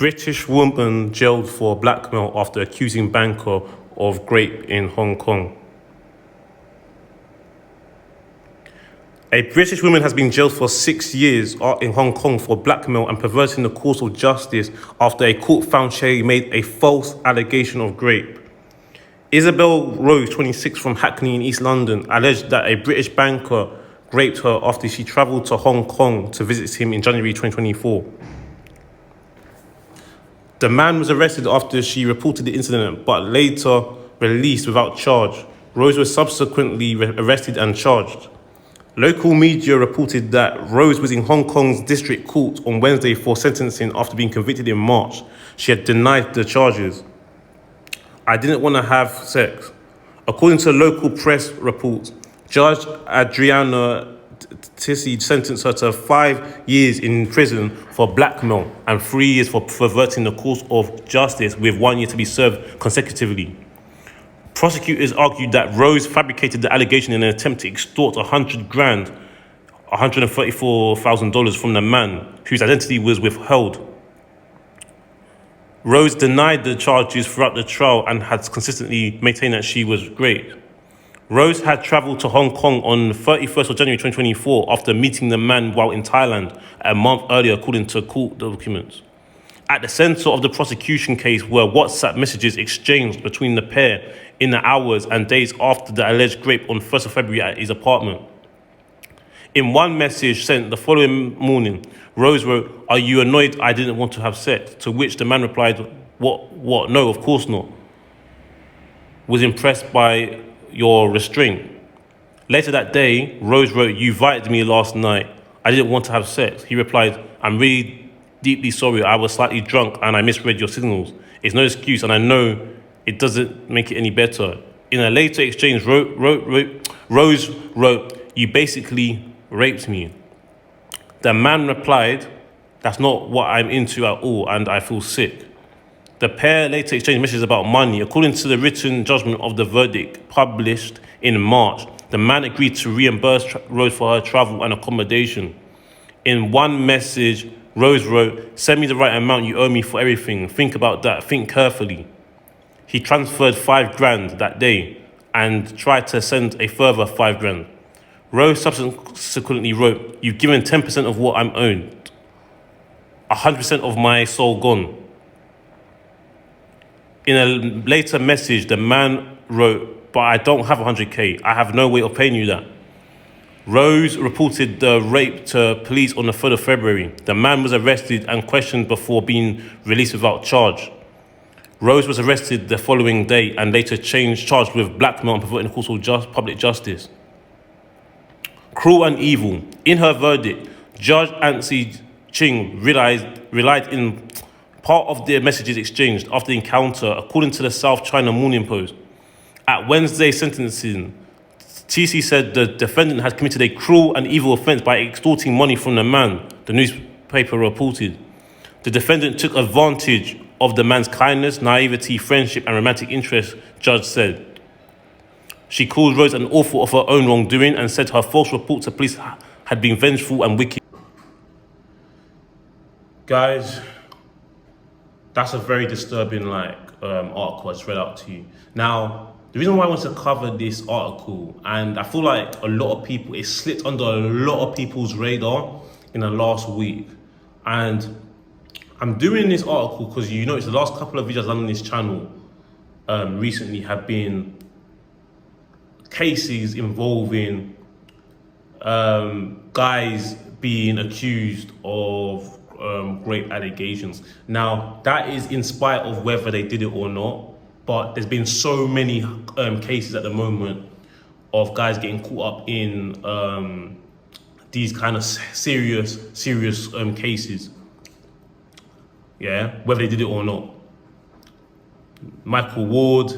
British woman jailed for blackmail after accusing banker of rape in Hong Kong. A British woman has been jailed for 6 years in Hong Kong for blackmail and perverting the course of justice after a court found she made a false allegation of rape. Isabel Rose, 26, from Hackney in East London, alleged that a British banker raped her after she travelled to Hong Kong to visit him in January 2024. The man was arrested after she reported the incident, but later released without charge. Rose was subsequently arrested and charged. Local media reported that Rose was in Hong Kong's district court on Wednesday for sentencing after being convicted in March. She had denied the charges. "I didn't want to have sex." According to local press reports, Judge Adriana Tissy sentenced her to 5 years in prison for blackmail and 3 years for perverting the course of justice, with 1 year to be served consecutively. Prosecutors argued that Rose fabricated the allegation in an attempt to extort $134,000 from the man whose identity was withheld. Rose denied the charges throughout the trial and had consistently maintained that she was raped. Rose had travelled to Hong Kong on the 31st of January 2024 after meeting the man while in Thailand a month earlier, according to court documents. At the centre of the prosecution case were WhatsApp messages exchanged between the pair in the hours and days after the alleged rape on 1st of February at his apartment. In one message sent the following morning, Rose wrote, "Are you annoyed I didn't want to have sex?" To which the man replied, What? No, of course not. Was impressed by your restraint. Later that day, Rose wrote, "You invited me last night. I didn't want to have sex." He replied, "I'm really deeply sorry. I was slightly drunk and I misread your signals. It's no excuse and I know it doesn't make it any better." In a later exchange, Rose wrote, "You basically raped me." The man replied, "That's not what I'm into at all and I feel sick." The pair later exchanged messages about money. According to the written judgment of the verdict published in March, the man agreed to reimburse Rose for her travel and accommodation. In one message, Rose wrote, "Send me the right amount you owe me for everything. Think about that. Think carefully." He transferred $5,000 that day and tried to send a further $5,000. Rose subsequently wrote, "You've given 10% of what I'm owed. 100% of my soul gone." In a later message, the man wrote, "But I don't have 100K. I have no way of paying you that." Rose reported the rape to police on the 3rd of February. The man was arrested and questioned before being released without charge. Rose was arrested the following day and later charged with blackmail and perverting the course of public justice. Cruel and evil. In her verdict, Judge Ansi Ching relied in part of the messages exchanged after the encounter, according to the South China Morning Post. At Wednesday's sentencing, TC said the defendant had committed a cruel and evil offence by extorting money from the man, the newspaper reported. The defendant took advantage of the man's kindness, naivety, friendship and romantic interest, Judge said. She called Rose an author of her own wrongdoing and said her false report to police had been vengeful and wicked. Guys, that's a very disturbing article I just read out to you. Now, the reason why I want to cover this article, and I feel like it slipped under a lot of people's radar in the last week. And I'm doing this article because you notice the last couple of videos I've done on this channel recently have been cases involving guys being accused of rape allegations. Now, that is in spite of whether they did it or not, but there's been so many cases at the moment of guys getting caught up in these kind of serious cases. Yeah, whether they did it or not. Michael Ward,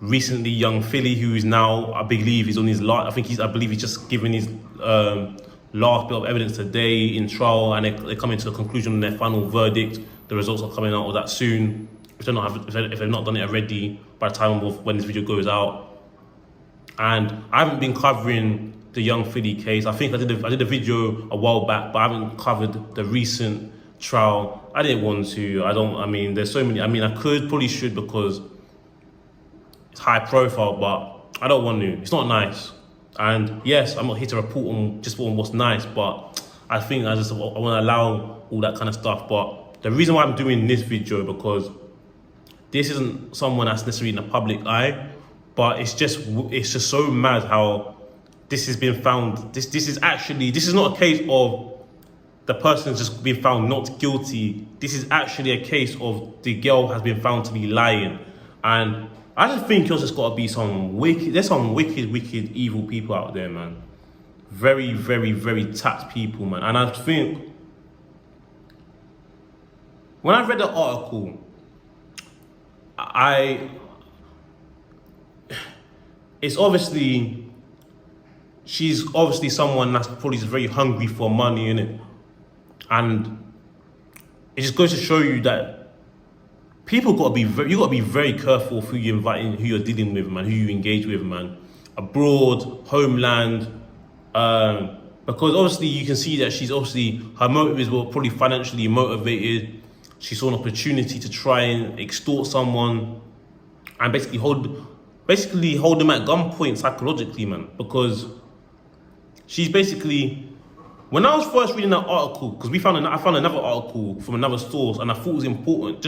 recently young Philly, who is now, I believe he's on his last, I believe he's just given his last bit of evidence today in trial, and they're coming to a conclusion on their final verdict. The results are coming out of that soon. If they've not done it already by the time of when this video goes out. And I haven't been covering the young Philly case. I think I did a video a while back, but I haven't covered the recent trial. I didn't want to. I mean, there's so many. I mean, I probably should, because it's high profile, but I don't want to. It's not nice. And yes, I'm not here to report on just on what's nice, but I think I want to allow all that kind of stuff. But the reason why I'm doing this video, because this isn't someone that's necessarily in the public eye, but it's just so mad how this has been found. This is not a case of the person has just been found not guilty. This is actually a case of the girl has been found to be lying. And I just think there's just got to be there's some wicked, evil people out there, man. Very, very tapped people, man. And I think, when I read the article, she's obviously someone that's probably very hungry for money, innit? And it just goes to show you that you got to be very careful of who you invite in, who you're dealing with, man, who you engage with, man. Abroad, homeland, because obviously you can see that her motives were probably financially motivated. She saw an opportunity to try and extort someone and basically hold them at gunpoint psychologically, man, because she's basically. When I was first reading that article, because I found another article from another source, and I thought it was important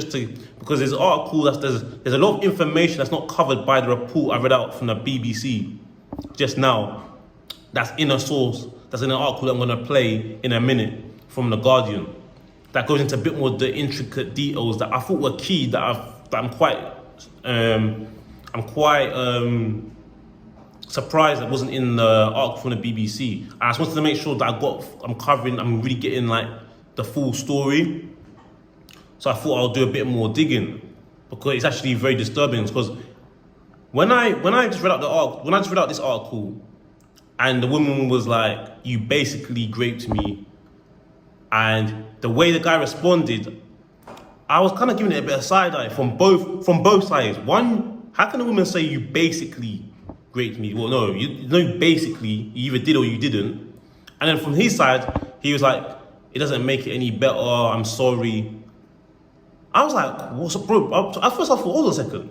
because there's an article there's a lot of information that's not covered by the report I read out from the BBC just now. That's in a source, that's in an article that I'm going to play in a minute from The Guardian. That goes into a bit more the intricate details that I thought were key. I'm quite surprised that wasn't in the article from the BBC. I just wanted to make sure that I'm really getting like the full story. So I thought I'll do a bit more digging, because it's actually very disturbing. Because when I just read out this article, and the woman was like, "You basically raped me," and the way the guy responded, I was kind of giving it a bit of side eye from both sides. One, how can a woman say you basically raped me? Well, no, basically, you either did or you didn't. And then from his side, he was like, "It doesn't make it any better, I'm sorry." I was like, what's up, bro? At first I thought, hold on a second.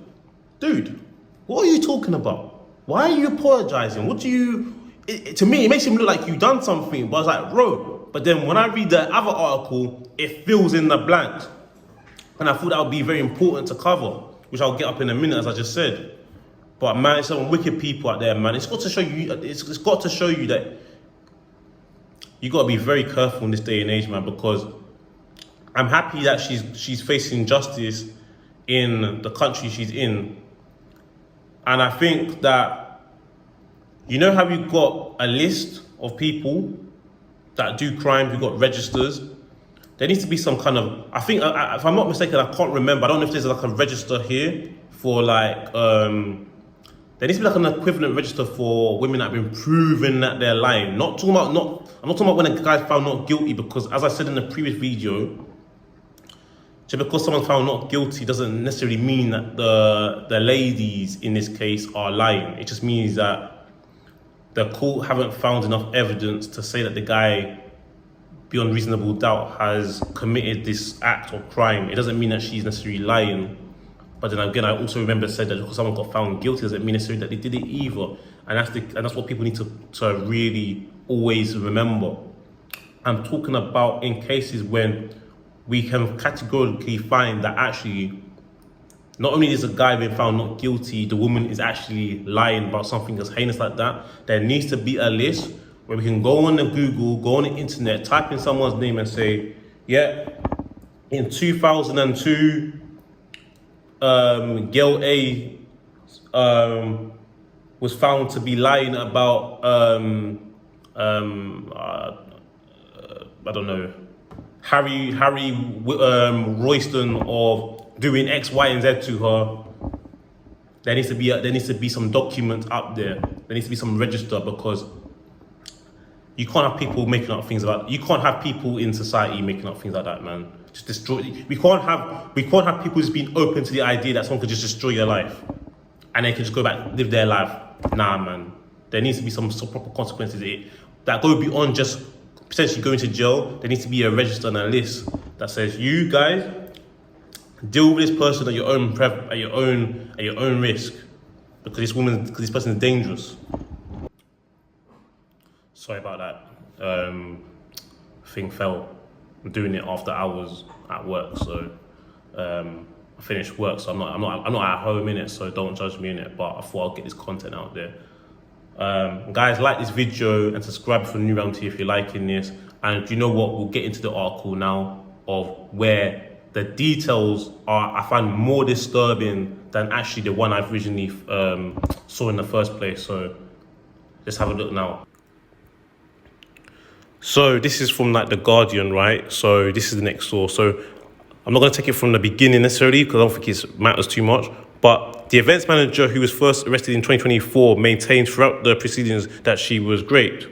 Dude, what are you talking about? Why are you apologizing? To me, it makes him look like you've done something. But I was like, bro. But then when I read the other article, it fills in the blanks. And I thought that would be very important to cover, which I'll get up in a minute, as I just said. But man, it's some wicked people out there, man. It's got to show you that you got to be very careful in this day and age, man, because I'm happy that she's facing justice in the country she's in. And I think that, you know how you've got a list of people that do crimes, you've got registers. There needs to be some kind of, I think, if I'm not mistaken, I can't remember, I don't know if there's like a register here for like, there needs to be like an equivalent register for women that have been proven that they're lying. I'm not talking about when a guy's found not guilty, because as I said in the previous video, just because someone's found not guilty doesn't necessarily mean that the ladies in this case are lying. It just means that the court haven't found enough evidence to say that the guy, beyond reasonable doubt, has committed this act or crime. It doesn't mean that she's necessarily lying. But then again, I also remember said that because someone got found guilty doesn't mean necessarily that they did it either. And that's what people need to really always remember. I'm talking about in cases when we can categorically find that actually, not only is a guy being found not guilty, the woman is actually lying about something as heinous like that. There needs to be a list where we can go on the Google, go on the internet, type in someone's name and say, yeah, in 2002, girl A was found to be lying about, I don't know, Harry Royston, of doing X, Y, and Z to her. There needs to be some document up there. There needs to be some register, because you can't have people making up things about. You can't have people in society making up things like that, man. Just destroy. We can't have people just being open to the idea that someone could just destroy your life, and they can just go back live their life. Nah, man. There needs to be some proper consequences that go beyond just potentially going to jail, there needs to be a register and a list that says, you guys deal with this person at your own risk, because this person is dangerous. Sorry about that. Thing fell. I'm doing it after hours at work, so I finished work, so I'm not at home in it, so don't judge me in it. But I thought I'll get this content out there. Guys, like this video and subscribe for New Round T if you're liking this. And you know what? We'll get into the article now of where the details are, I find, more disturbing than actually the one I've originally saw in the first place. So let's have a look now. So this is from like The Guardian, right? So this is the next source. So I'm not going to take it from the beginning necessarily because I don't think it matters too much. But the events manager who was first arrested in 2024 maintained throughout the proceedings that she was raped.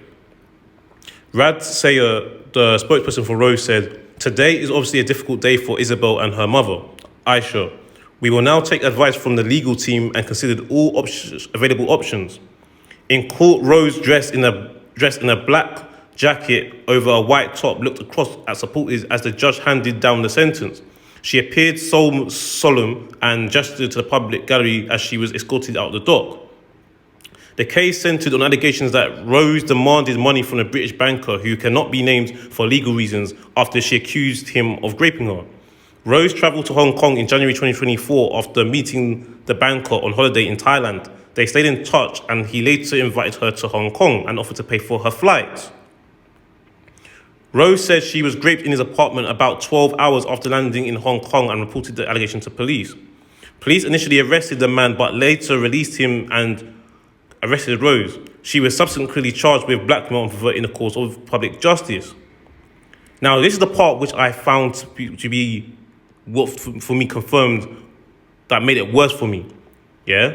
Rad Sayer, the spokesperson for Rose, said, "Today is obviously a difficult day for Isabel and her mother, Aisha. We will now take advice from the legal team and considered all available options. In court, Rose, dressed in a black jacket over a white top, looked across at supporters as the judge handed down the sentence. She appeared solemn and gestured to the public gallery as she was escorted out the dock. The case centered on allegations that Rose demanded money from a British banker who cannot be named for legal reasons after she accused him of raping her. Rose travelled to Hong Kong in January 2024 after meeting the banker on holiday in Thailand. They stayed in touch and he later invited her to Hong Kong and offered to pay for her flight. Rose said she was raped in his apartment about 12 hours after landing in Hong Kong and reported the allegation to police. Police initially arrested the man but later released him and arrested Rose. She was subsequently charged with blackmail and perverting the cause of public justice." Now, this is the part which I found to be what for me confirmed that made it worse for me. Yeah?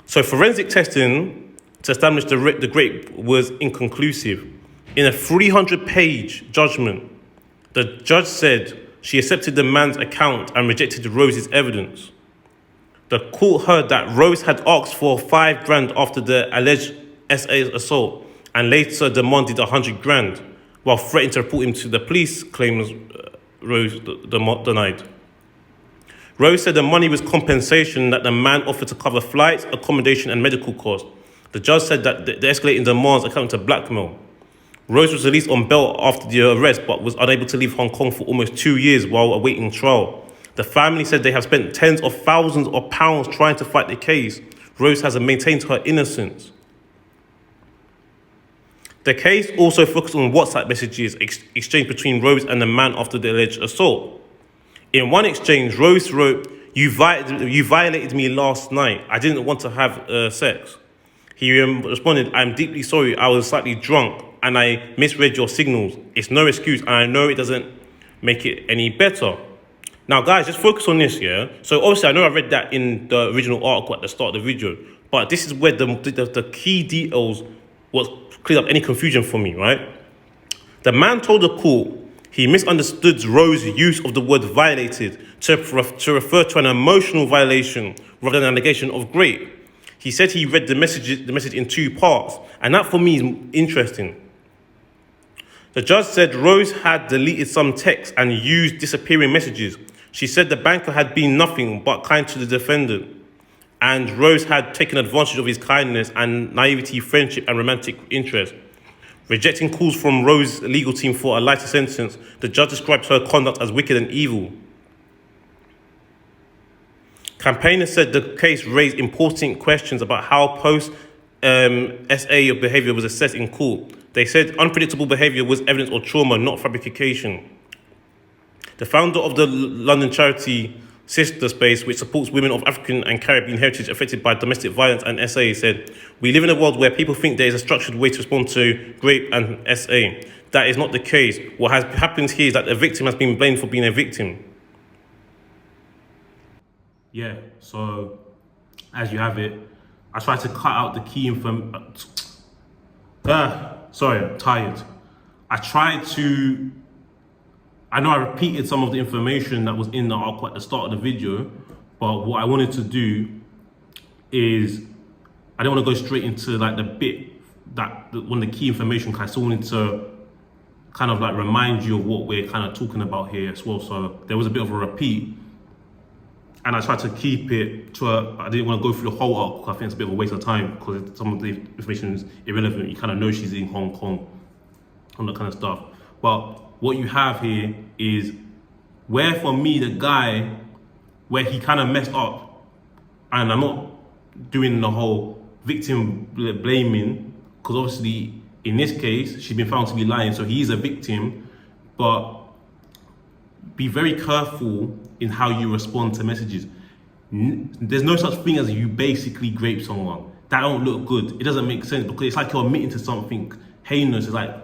So forensic testing to establish the rape was inconclusive. In a 300-page judgment, the judge said she accepted the man's account and rejected Rose's evidence. The court heard that Rose had asked for $5,000 after the alleged SA assault and later demanded $100,000, while threatening to report him to the police, claims Rose denied. Rose said the money was compensation that the man offered to cover flights, accommodation and medical costs. The judge said that the escalating demands accounted to blackmail. Rose was released on bail after the arrest but was unable to leave Hong Kong for almost 2 years while awaiting trial. The family said they have spent tens of thousands of pounds trying to fight the case. Rose has maintained her innocence. The case also focused on WhatsApp messages exchanged between Rose and the man after the alleged assault. In one exchange, Rose wrote, you violated me last night. I didn't want to have sex." He responded, "I'm deeply sorry. I was slightly drunk and I misread your signals. It's no excuse and I know it doesn't make it any better." Now, guys, just focus on this, yeah? So, obviously, I know I read that in the original article at the start of the video, but this is where the key details was cleared up any confusion for me, right? The man told the court he misunderstood Rose's use of the word violated to refer to an emotional violation rather than an allegation of rape. He said he read the message in two parts, and that for me is interesting. The judge said Rose had deleted some text and used disappearing messages. She said the banker had been nothing but kind to the defendant, and Rose had taken advantage of his kindness and naivety, friendship and romantic interest. Rejecting calls from Rose's legal team for a lighter sentence, the judge described her conduct as wicked and evil. Campaigners said the case raised important questions about how post-SA behaviour was assessed in court. They said unpredictable behaviour was evidence of trauma, not fabrication. The founder of the London charity Sister Space, which supports women of African and Caribbean heritage affected by domestic violence and SA, said, "We live in a world where people think there is a structured way to respond to rape and SA. That is not the case. What has happened here is that the victim has been blamed for being a victim." Yeah, so as you have it, I tried to cut out the key information. Sorry, I'm tired. I know I repeated some of the information that was in the article at the start of the video, but what I wanted to do is, I don't want to go straight into like the bit that one of the key information, because I still wanted to kind of like remind you of what we're kind of talking about here as well. So there was a bit of a repeat, and I tried to keep it to I didn't want to go through the whole arc, because I think it's a bit of a waste of time, because some of the information is irrelevant. You kind of know she's in Hong Kong and that kind of stuff. But what you have here is where, for me, the guy, where he kind of messed up, and I'm not doing the whole victim blaming, because obviously in this case she's been found to be lying, so he is a victim. But be very careful in how you respond to messages. There's no such thing as you basically grape someone. That don't look good. It doesn't make sense, because it's like you're admitting to something heinous. It's like,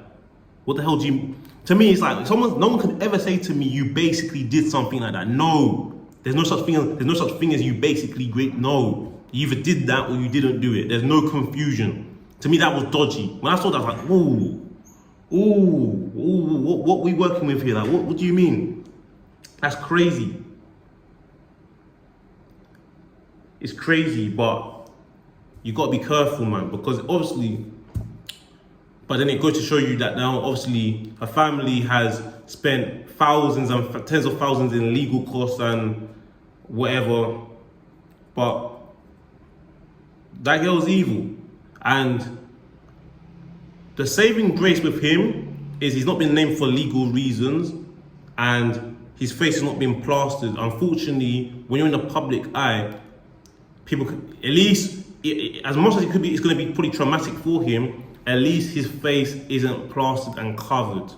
what the hell do you... To me, it's like no one can ever say to me, you basically did something like that. No, there's no such thing as you basically grape. No, you either did that or you didn't do it. There's no confusion. To me, that was dodgy. When I saw that, I was like, what we working with here? Like, what do you mean? That's crazy. It's crazy, but you gotta be careful, man, because obviously. But then it goes to show you that now, obviously, her family has spent thousands and tens of thousands in legal costs and whatever. But that girl's evil. And the saving grace with him is he's not been named for legal reasons, and his face has not been plastered. Unfortunately, when you're in the public eye, people, at least, as much as it could be, it's going to be pretty traumatic for him. At least his face isn't plastered and covered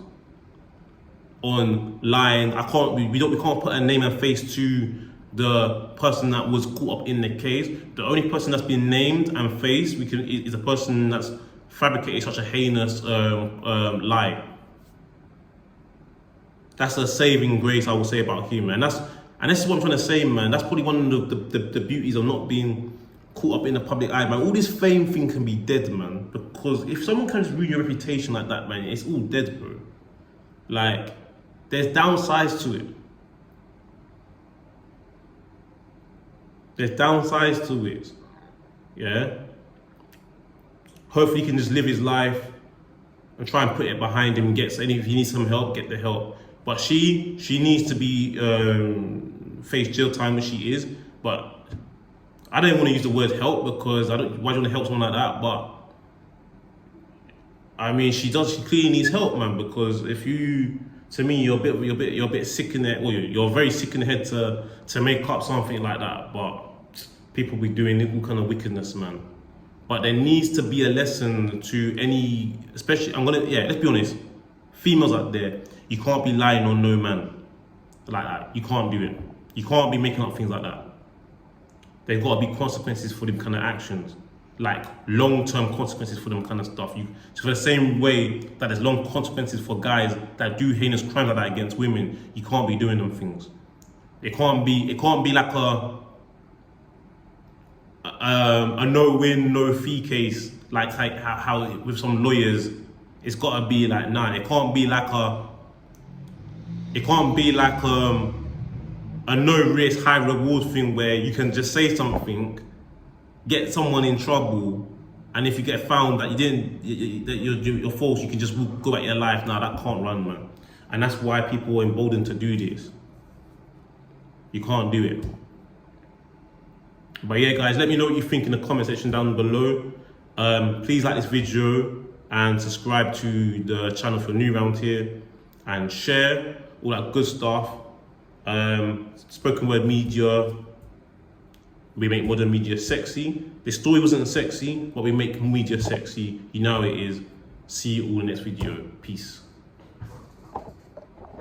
online. We can't put a name and face to the person that was caught up in the case. The only person that's been named and faced is a person that's fabricated such a heinous lie. That's a saving grace, I will say, about him, and this is what I'm trying to say, man. That's probably one of the beauties of not being caught up in the public eye, man. All this fame thing can be dead, man, because if someone can just ruin your reputation like that, man, it's all dead, bro. Like, there's downsides to it. There's downsides to it. Yeah. Hopefully he can just live his life and try and put it behind him. If he needs some help, get the help. But she needs to be face jail time when she is. But I don't want to use the word help, because why do you want to help someone like that? But I mean, she clearly needs help, man. Because to me, you're a bit sick in the head. Well, you're very sick in the head to make up something like that. But people be doing all kind of wickedness, man. But there needs to be a lesson to any, especially, let's be honest, females out there, you can't be lying on no man like that. You can't do it. You can't be making up things like that. There's got to be consequences for them kind of actions, like long-term consequences for them kind of stuff. So for the same way that there's long consequences for guys that do heinous crimes like that against women, you can't be doing them things. It can't be like a no-win, no-fee case, like how with some lawyers, it's got to be like, nah, it can't be like a no-risk, high-reward thing where you can just say something, get someone in trouble, and if you get found that you're false, you can just go about your life. Now that can't run, man. And that's why people are emboldened to do this. You can't do it. But yeah, guys, let me know what you think in the comment section down below. Please like this video and subscribe to the channel if you're new around here, and share all that good stuff. Spoken word media, we make modern media sexy. This story wasn't sexy, but we make media sexy. You know how it is. See you all in the next video. Peace.